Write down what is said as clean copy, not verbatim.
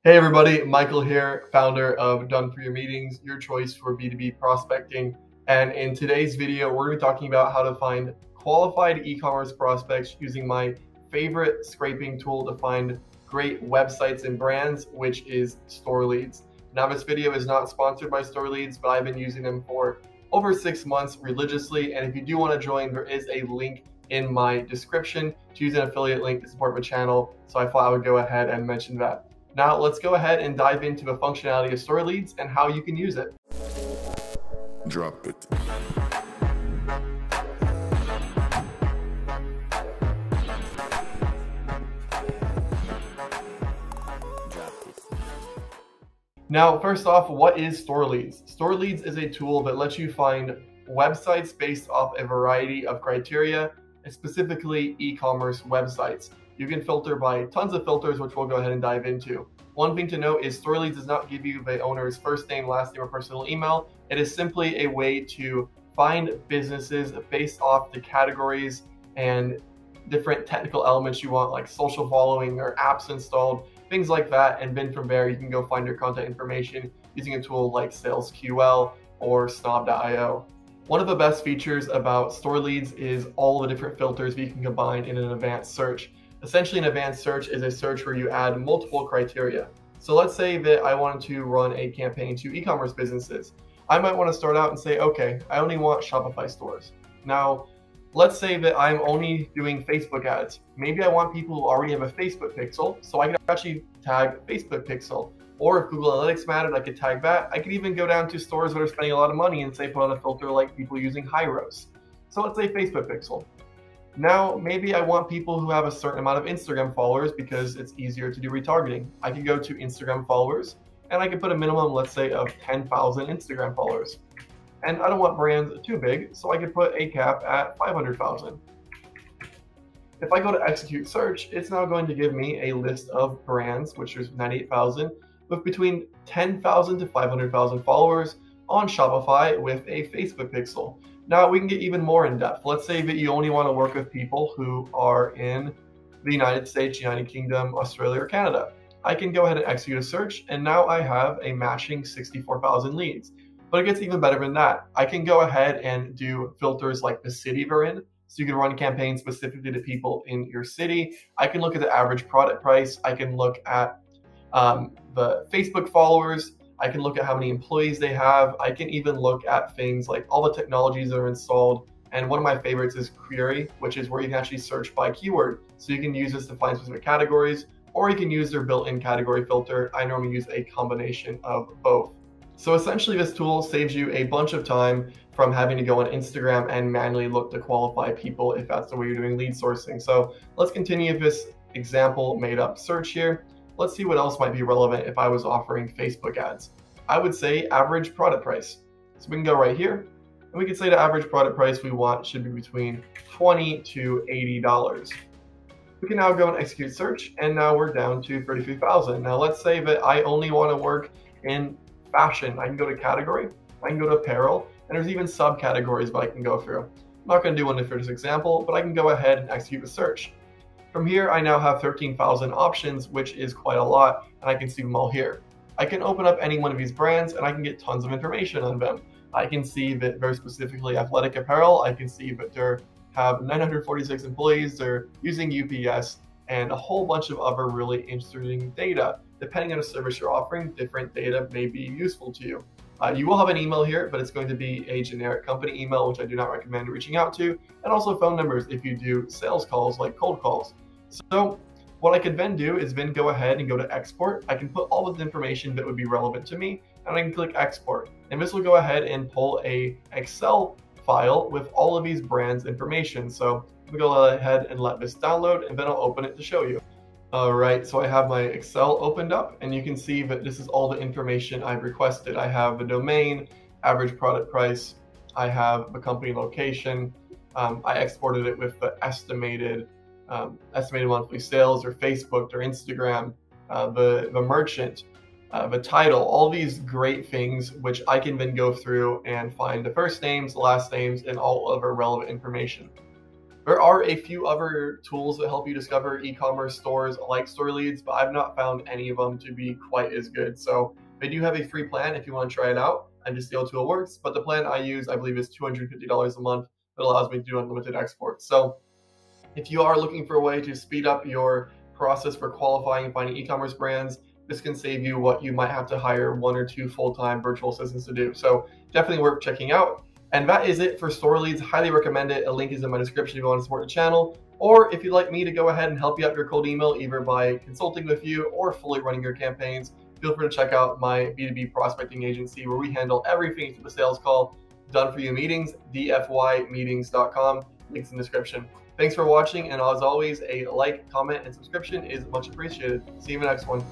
Hey everybody, Michael here, founder of Done For Your Meetings, your choice for B2B prospecting. And in today's video, we're going to be talking about how to find qualified e-commerce prospects using my favorite scraping tool to find great websites and brands, which is StoreLeads. Now, this video is not sponsored by StoreLeads, but I've been using them for over 6 months religiously. And if you do want to join, there is a link in my description to use an affiliate link to support my channel. So I thought I would go ahead and mention that. Now let's go ahead and dive into the functionality of StoreLeads and how you can use it. Drop it. Now, first off, what is StoreLeads? StoreLeads is a tool that lets you find websites based off a variety of criteria, specifically e-commerce websites. You can filter by tons of filters, which we'll go ahead and dive into. One thing to note is StoreLeads does not give you the owner's first name, last name, or personal email. It is simply a way to find businesses based off the categories and different technical elements you want, like social following or apps installed, things like that. And then from there, you can go find your contact information using a tool like SalesQL or Snob.io. One of the best features about StoreLeads is all the different filters that you can combine in an advanced search. Essentially, an advanced search is a search where you add multiple criteria. So let's say that I wanted to run a campaign to e-commerce businesses. I might want to start out and say, okay, I only want Shopify stores. Now, let's say that I'm only doing Facebook ads. Maybe I want people who already have a Facebook pixel, so I can actually tag Facebook pixel. Or if Google Analytics mattered, I could tag that. I could even go down to stores that are spending a lot of money and say put on a filter like people using Hyros. So let's say Facebook pixel. Now, maybe I want people who have a certain amount of Instagram followers because it's easier to do retargeting. I could go to Instagram followers and I could put a minimum, let's say, of 10,000 Instagram followers. And I don't want brands too big, so I could put a cap at 500,000. If I go to execute search, it's now going to give me a list of brands, which is 98,000, with between 10,000 to 500,000 followers on Shopify with a Facebook pixel. Now we can get even more in depth. Let's say that you only want to work with people who are in the United States, United Kingdom, Australia, or Canada. I can go ahead and execute a search, and now I have a matching 64,000 leads. But it gets even better than that. I can go ahead and do filters like the city they're in. So you can run campaigns specifically to people in your city. I can look at the average product price. I can look at the Facebook followers. I can look at how many employees they have. I can even look at things like all the technologies that are installed. And one of my favorites is Query, which is where you can actually search by keyword. So you can use this to find specific categories, or you can use their built-in category filter. I normally use a combination of both. So essentially this tool saves you a bunch of time from having to go on Instagram and manually look to qualify people if that's the way you're doing lead sourcing. So let's continue this example made up search here. Let's see what else might be relevant if I was offering Facebook ads. I would say average product price. So we can go right here and we can say the average product price we want should be between $20 to $80. We can now go and execute search, and now we're down to 33,000. Now let's say that I only want to work in fashion. I can go to category, I can go to apparel, and there's even subcategories that I can go through. I'm not going to do one for this example, but I can go ahead and execute a search. From here, I now have 13,000 options, which is quite a lot, and I can see them all here. I can open up any one of these brands, and I can get tons of information on them. I can see that they're specifically athletic apparel. I can see that they have 946 employees, they're using UPS, and a whole bunch of other really interesting data. Depending on the service you're offering, different data may be useful to you. You will have an email here, but it's going to be a generic company email, which I do not recommend reaching out to, and also phone numbers if you do sales calls like cold calls. So what I could then do is then go ahead and go to export. I can put all of the information that would be relevant to me, and I can click export. And this will go ahead and pull a Excel file with all of these brands information. So I'm going to go ahead and let this download, and then I'll open it to show you. All right, so I have my Excel opened up, and you can see that this is all the information I've requested. I have the domain, average product price, I have the company location. I exported it with the estimated monthly sales, or Facebook, or Instagram, the merchant, the title, all these great things, which I can then go through and find the first names, the last names, and all other relevant information. There are a few other tools that help you discover e-commerce stores like StoryLeads, but I've not found any of them to be quite as good. So they do have a free plan if you want to try it out and just see how the tool works. But the plan I use, I believe, is $250 a month that allows me to do unlimited exports. So if you are looking for a way to speed up your process for qualifying and finding e-commerce brands, this can save you what you might have to hire 1 or 2 full-time virtual assistants to do. So definitely worth checking out. And that is it for StoryLeads. Highly recommend it. A link is in my description if you want to support the channel. Or if you'd like me to go ahead and help you out your cold email, either by consulting with you or fully running your campaigns, feel free to check out my B2B prospecting agency where we handle everything through the sales call. Done for you meetings, dfymeetings.com. Links in the description. Thanks for watching, and as always, a like, comment, and subscription is much appreciated. See you in the next one.